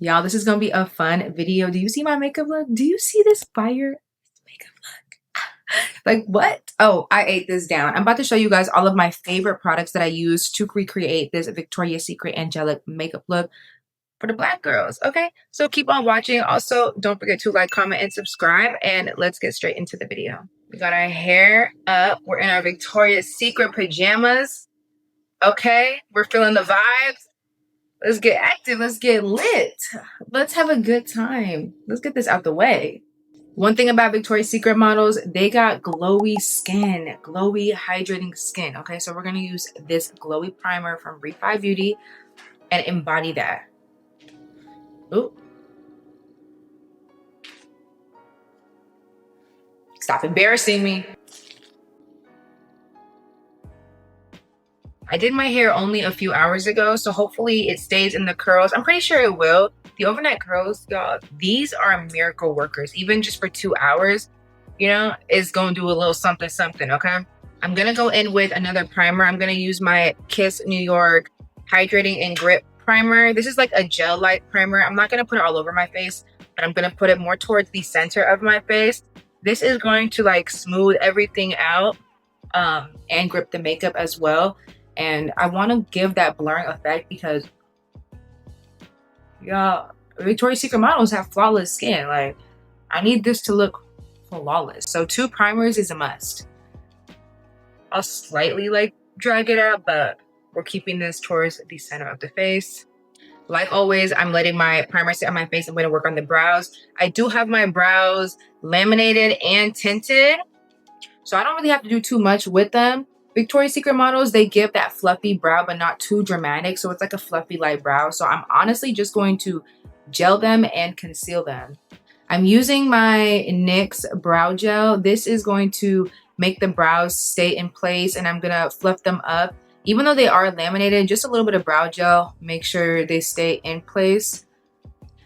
Y'all, this is gonna be a fun video. Do you see my makeup look? Do you see this fire makeup look? Like what? Oh, I ate this down. I'm about to show you guys all of my favorite products that I use to recreate this Victoria's Secret angelic makeup look for the black girls. Okay, so keep on watching. Also, don't forget to like, comment, and subscribe. And let's get straight into the video. We got our hair up. We're in our Victoria's Secret pajamas. Okay, we're feeling the vibes. Let's get active. Let's get lit. Let's have a good time. Let's get this out the way. One thing about Victoria's Secret models, they got glowy skin, glowy hydrating skin. Okay, so we're going to use this glowy primer from Refi Beauty and embody that. Ooh. Stop embarrassing me. I did my hair only a few hours ago, so hopefully it stays in the curls. I'm pretty sure it will. The overnight curls, y'all, these are miracle workers. Even just for 2 hours, you know, it's going to do a little something, something, okay? I'm going to go in with another primer. I'm going to use my Kiss New York Hydrating and Grip Primer. This is like a gel-like primer. I'm not going to put it all over my face, but I'm going to put it more towards the center of my face. This is going to like smooth everything out and grip the makeup as well. And I want to give that blurring effect because y'all, Victoria's Secret models have flawless skin. Like, I need this to look flawless. So 2 primers is a must. I'll slightly like drag it out, but we're keeping this towards the center of the face. Like always, I'm letting my primer sit on my face. I'm going to work on the brows. I do have my brows laminated and tinted, so I don't really have to do too much with them. Victoria's Secret models, they give that fluffy brow, but not too dramatic. So it's like a fluffy light brow. So I'm honestly just going to gel them and conceal them. I'm using my NYX brow gel. This is going to make the brows stay in place, and I'm gonna fluff them up. Even though they are laminated, just a little bit of brow gel, make sure they stay in place.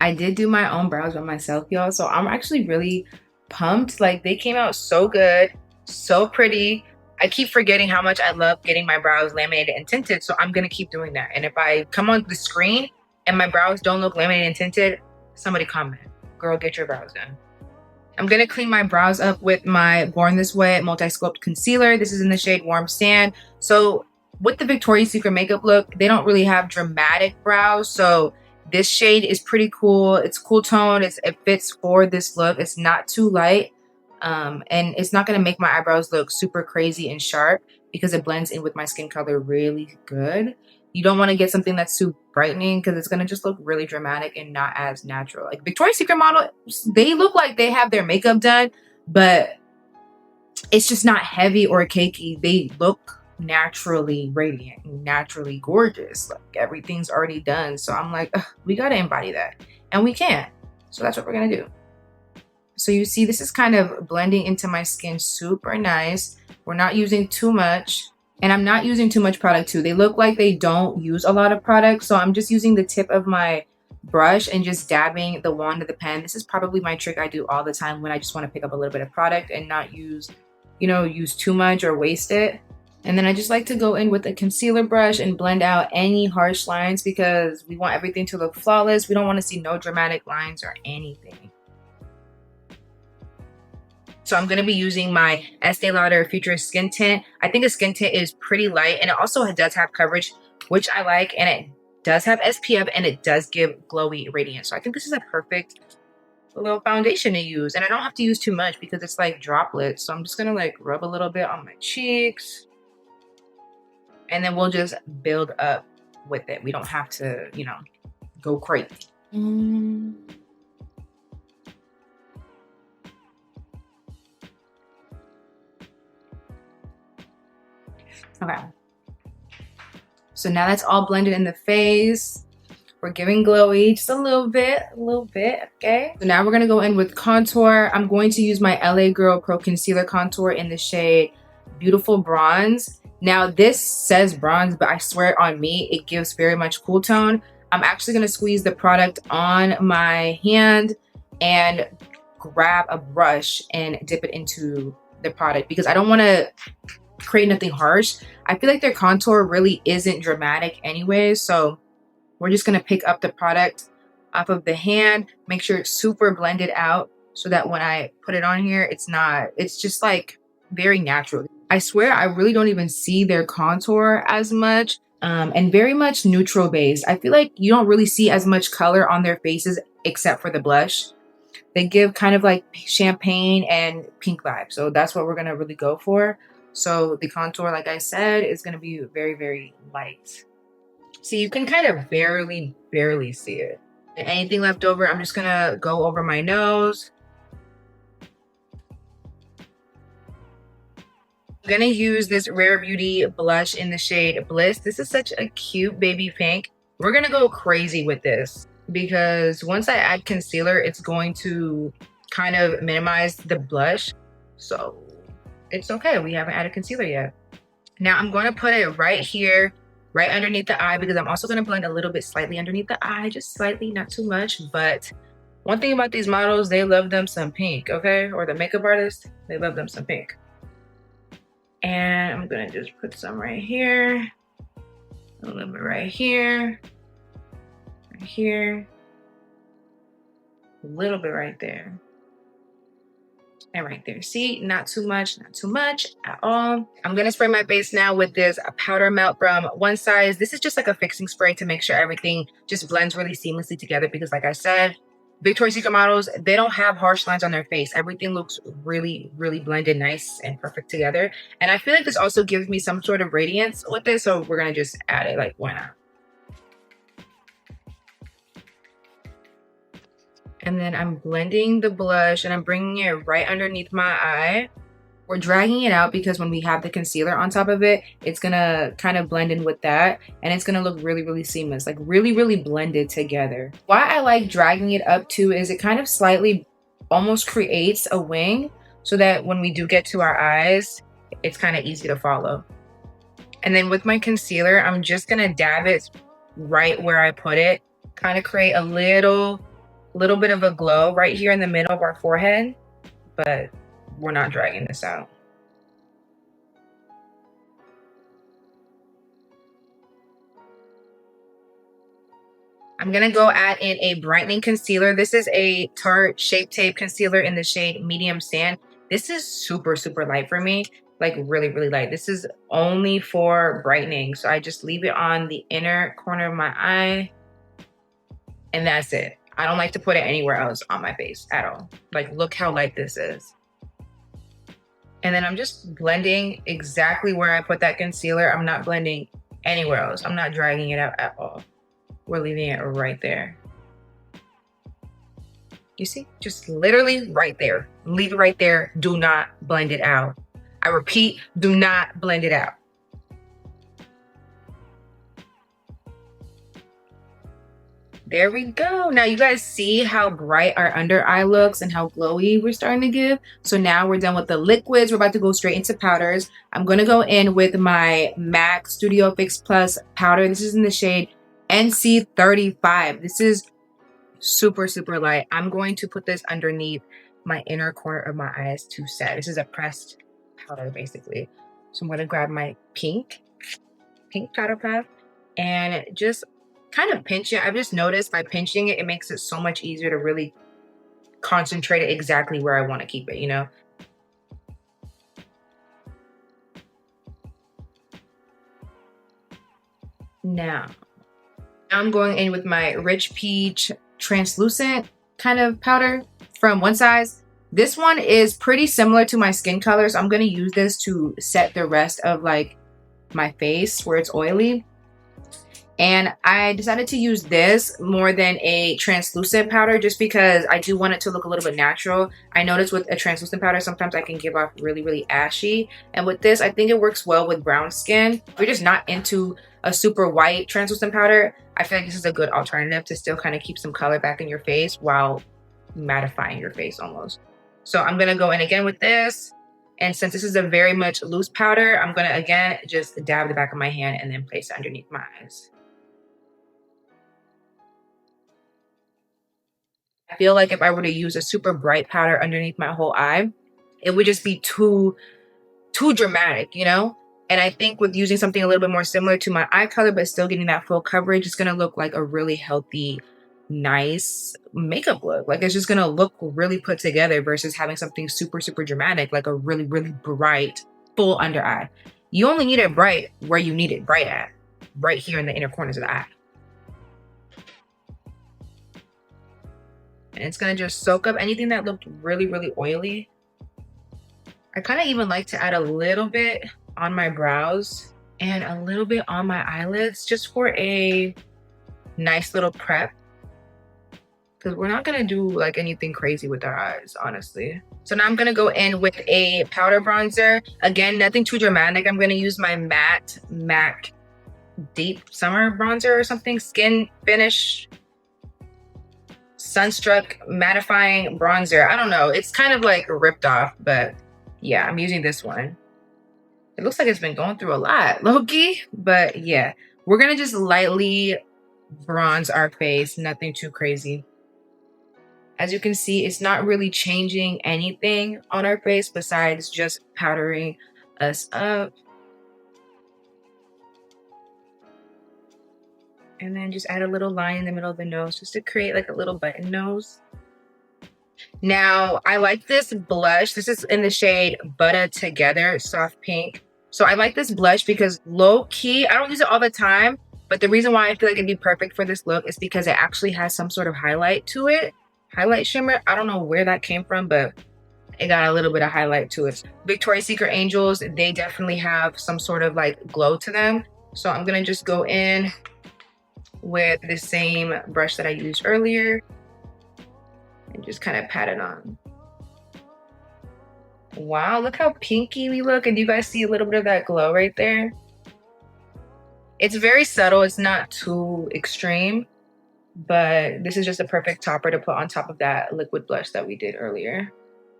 I did do my own brows by myself, y'all. So I'm actually really pumped. Like, they came out so good, so pretty. I keep forgetting how much I love getting my brows laminated and tinted, so I'm gonna keep doing that. And if I come on the screen and my brows don't look laminated and tinted, somebody comment, girl, get your brows done. I'm gonna clean my brows up with my Born This Way Multi-Sculpt Concealer. This is in the shade Warm Sand. So with the Victoria's Secret makeup look, they don't really have dramatic brows, so this shade is pretty cool. It's cool tone. It fits for this look. It's not too light. And it's not going to make my eyebrows look super crazy and sharp because it blends in with my skin color really good. You don't want to get something that's too brightening because it's going to just look really dramatic and not as natural. Like Victoria's Secret models, they look like they have their makeup done, but it's just not heavy or cakey. They look naturally radiant, naturally gorgeous. Like everything's already done. So I'm like, we got to embody that, and we can. So that's what we're going to do. So you see, this is kind of blending into my skin super nice. We're not using too much, and I'm not using too much product too. They look like they don't use a lot of product, so I'm just using the tip of my brush and just dabbing the wand of the pen. This is probably my trick I do all the time when I just want to pick up a little bit of product and not use, you know, use too much or waste it. And then I just like to go in with a concealer brush and blend out any harsh lines because we want everything to look flawless. We don't want to see no dramatic lines or anything. So I'm going to be using my Estee Lauder Futurist Skin Tint. I think the skin tint is pretty light, and it also does have coverage, which I like, and it does have SPF, and it does give glowy radiance. So I think this is a perfect little foundation to use, and I don't have to use too much because it's like droplets. So I'm just going to like rub a little bit on my cheeks, and then we'll just build up with it. We don't have to, you know, go crazy. Okay, so now that's all blended in the face. We're giving glowy just a little bit, okay? So now we're gonna go in with contour. I'm going to use my LA Girl Pro Concealer Contour in the shade Beautiful Bronze. Now this says bronze, but I swear on me, it gives very much cool tone. I'm actually gonna squeeze the product on my hand and grab a brush and dip it into the product because I don't wanna create nothing harsh. I feel like their contour really isn't dramatic anyway, so we're just gonna pick up the product off of the hand. Make sure it's super blended out so that when I put it on here, it's just like very natural. I swear I really don't even see their contour as much, and very much neutral based. I feel like you don't really see as much color on their faces except for the blush. They give kind of like champagne and pink vibes. So that's what we're gonna really go for. So the contour, like I said, is gonna be very, very light. See, you can kind of barely see it. And anything left over, I'm just gonna go over my nose. I'm gonna use this Rare Beauty blush in the shade Bliss. This is such a cute baby pink. We're gonna go crazy with this because once I add concealer, it's going to kind of minimize the blush. So it's okay, we haven't added concealer yet. Now I'm gonna put it right here, right underneath the eye, because I'm also gonna blend a little bit slightly underneath the eye, just slightly, not too much. But one thing about these models, they love them some pink, okay? Or the makeup artists, they love them some pink. And I'm gonna just put some right here, a little bit right here, a little bit right there, and right there. See, not too much at all. I'm gonna spray my base now with this powder melt from One Size. This is just like a fixing spray to make sure everything just blends really seamlessly together, because like I said, Victoria's Secret models, they don't have harsh lines on their face. Everything looks really blended nice and perfect together. And I feel like this also gives me some sort of radiance with this, so we're gonna just add it, like, why not? And then I'm blending the blush and I'm bringing it right underneath my eye. We're dragging it out because when we have the concealer on top of it, it's gonna kind of blend in with that, and it's gonna look really seamless, like really blended together. Why I like dragging it up too is it kind of slightly almost creates a wing so that when we do get to our eyes, it's kind of easy to follow. And then with my concealer, I'm just gonna dab it right where I put it, kind of create a little bit of a glow right here in the middle of our forehead, but we're not dragging this out. I'm gonna go add in a brightening concealer. This is a Tarte Shape Tape concealer in the shade Medium Sand. This is super light for me, like really light. This is only for brightening. So I just leave it on the inner corner of my eye, and that's it. I don't like to put it anywhere else on my face at all. Like, look how light this is. And then I'm just blending exactly where I put that concealer. I'm not blending anywhere else. I'm not dragging it out at all. We're leaving it right there. You see? Just literally right there. Leave it right there. Do not blend it out. I repeat, do not blend it out. There we go. Now you guys see how bright our under eye looks and how glowy we're starting to give. So now we're done with the liquids. We're about to go straight into powders. I'm going to go in with my MAC Studio Fix Plus powder. This is in the shade NC35. This is super light. I'm going to put this underneath my inner corner of my eyes to set. This is a pressed powder basically. So I'm going to grab my pink powder puff and just kind of pinch it. I've just noticed by pinching it, it makes it so much easier to really concentrate it exactly where I want to keep it, you know? Now I'm going in with my Rich Peach translucent kind of powder from One Size. This one is pretty similar to my skin color, so I'm going to use this to set the rest of like my face where it's oily. And I decided to use this more than a translucent powder just because I do want it to look a little bit natural. I notice with a translucent powder, sometimes I can give off really ashy. And with this, I think it works well with brown skin. If you're just not into a super white translucent powder, I feel like this is a good alternative to still kind of keep some color back in your face while mattifying your face almost. So I'm gonna go in again with this. And since this is a very much loose powder, I'm gonna again just dab the back of my hand and then place it underneath my eyes. I feel like if I were to use a super bright powder underneath my whole eye, it would just be too dramatic, you know? And I think with using something a little bit more similar to my eye color, but still getting that full coverage, it's gonna look like a really healthy nice makeup look. Like it's just gonna look really put together versus having something super, super dramatic, like a really, really bright, full under eye. You only need it bright where you need it bright at, right here in the inner corners of the eye. And it's gonna just soak up anything that looked really, really oily. I kind of even like to add a little bit on my brows and a little bit on my eyelids just for a nice little prep. Because we're not gonna do like anything crazy with our eyes, honestly. So now I'm gonna go in with a powder bronzer. Again, nothing too dramatic. I'm gonna use my MAC Deep Summer Bronzer or something. Skin Finish Sunstruck Mattifying Bronzer. I don't know. It's kind of like ripped off, but yeah, I'm using this one. It looks like it's been going through a lot, low-key, but yeah. We're gonna just lightly bronze our face, nothing too crazy. As you can see, it's not really changing anything on our face besides just powdering us up. And then just add a little line in the middle of the nose just to create like a little button nose. Now, I like this blush. This is in the shade Butter Together, soft pink. So I like this blush because low key, I don't use it all the time, but the reason why I feel like it'd be perfect for this look is because it actually has some sort of highlight to it. Highlight shimmer. I don't know where that came from, but it got a little bit of highlight to it. Victoria's Secret Angels, they definitely have some sort of like glow to them. So I'm gonna just go in with the same brush that I used earlier and just kind of pat it on. Wow, look how pinky we look. And do you guys see a little bit of that glow right there? It's very subtle. It's not too extreme, but this is just a perfect topper to put on top of that liquid blush that we did earlier.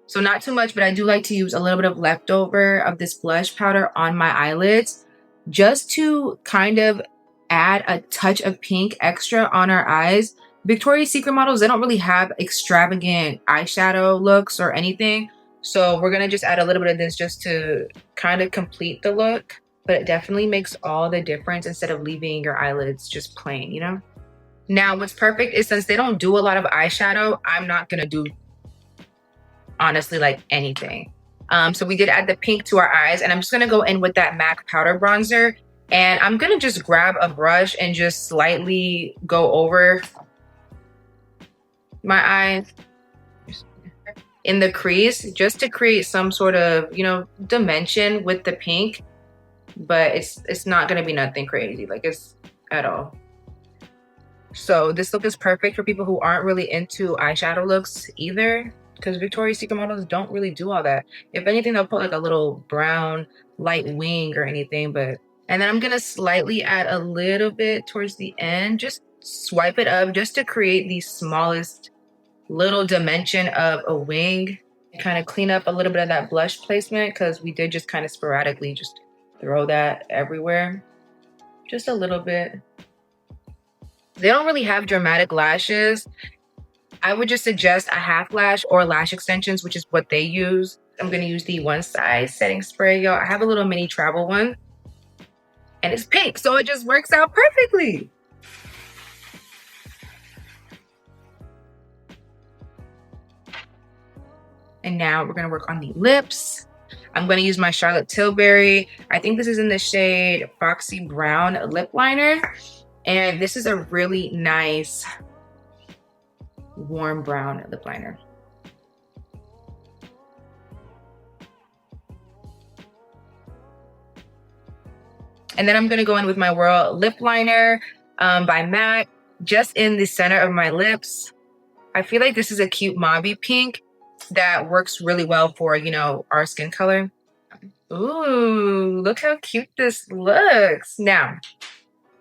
So not too much, but I do like to use a little bit of leftover of this blush powder on my eyelids just to kind of add a touch of pink extra on our eyes. Victoria's Secret models, they don't really have extravagant eyeshadow looks or anything. So we're gonna just add a little bit of this just to kind of complete the look, but it definitely makes all the difference instead of leaving your eyelids just plain, you know? Now, what's perfect is since they don't do a lot of eyeshadow, I'm not gonna do honestly like anything. So we did add the pink to our eyes, and I'm just gonna go in with that MAC powder bronzer, and I'm gonna just grab a brush and just slightly go over my eyes in the crease just to create some sort of, you know, dimension with the pink, but it's not gonna be nothing crazy, like it's at all. So this look is perfect for people who aren't really into eyeshadow looks either, because Victoria's Secret models don't really do all that. If anything, they'll put like a little brown light wing or anything, but... And then I'm gonna slightly add a little bit towards the end, just swipe it up just to create the smallest little dimension of a wing. Kind of clean up a little bit of that blush placement because we did just kind of sporadically just throw that everywhere. Just a little bit. They don't really have dramatic lashes. I would just suggest a half lash or lash extensions, which is what they use. I'm gonna use the One Size setting spray, y'all. I have a little mini travel one and it's pink, so it just works out perfectly. And now we're gonna work on the lips. I'm gonna use my Charlotte Tilbury. I think this is in the shade Foxy Brown lip liner. And this is a really nice warm brown lip liner. And then I'm gonna go in with my Whirl lip liner by MAC, just in the center of my lips. I feel like this is a cute mauvey pink that works really well for, you know, our skin color. Ooh, look how cute this looks. Now,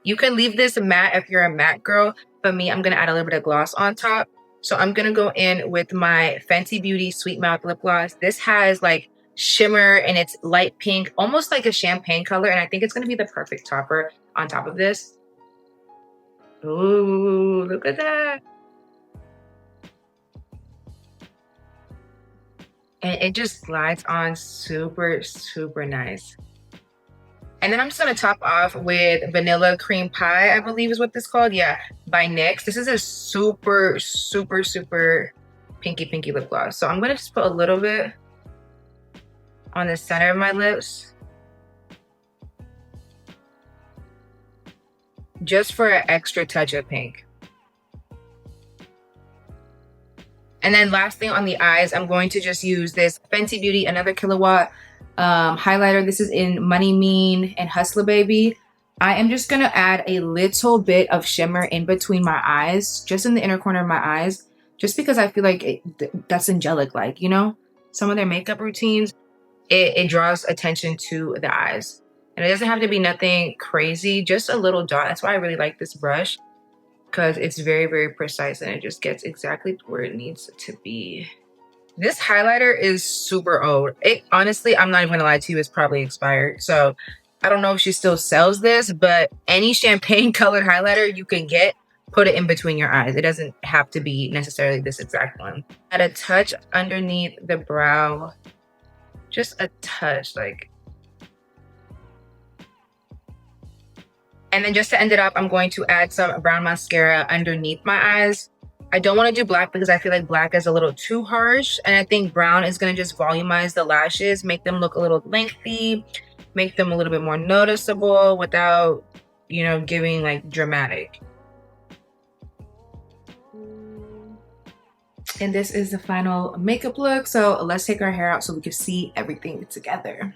you can leave this matte if you're a matte girl, but me, I'm gonna add a little bit of gloss on top. So I'm gonna go in with my Fenty Beauty Sweet Mouth lip gloss. This has like shimmer and it's light pink, almost like a champagne color, and I think it's gonna be the perfect topper on top of this. Ooh, look at that. And it just glides on super, super nice. And then I'm just gonna top off with Vanilla Cream Pie, I believe is what this is called. Yeah, by NYX. This is a super, super, super pinky lip gloss. So I'm gonna just put a little bit on the center of my lips, just for an extra touch of pink. And then last thing on the eyes, I'm going to just use this Fenty Beauty Another Kilowatt highlighter. This is in Money Mean and Hustler Baby. I am just gonna add a little bit of shimmer in between my eyes, just in the inner corner of my eyes, just because I feel like that's angelic, like, you know? Some of their makeup routines, it draws attention to the eyes. And it doesn't have to be nothing crazy, just a little dot. That's why I really like this brush, because it's very, very precise and it just gets exactly where it needs to be. This highlighter is super old. It honestly, I'm not even gonna lie to you, it's probably expired. So I don't know if she still sells this, but any champagne colored highlighter you can get, put it in between your eyes. It doesn't have to be necessarily this exact one. Add a touch underneath the brow, just a touch, like. And then just to end it up, I'm going to add some brown mascara underneath my eyes. I don't want to do black because I feel like black is a little too harsh. And I think brown is going to just volumize the lashes, make them look a little lengthy, make them a little bit more noticeable without, you know, giving like dramatic. And this is the final makeup look. So let's take our hair out so we can see everything together.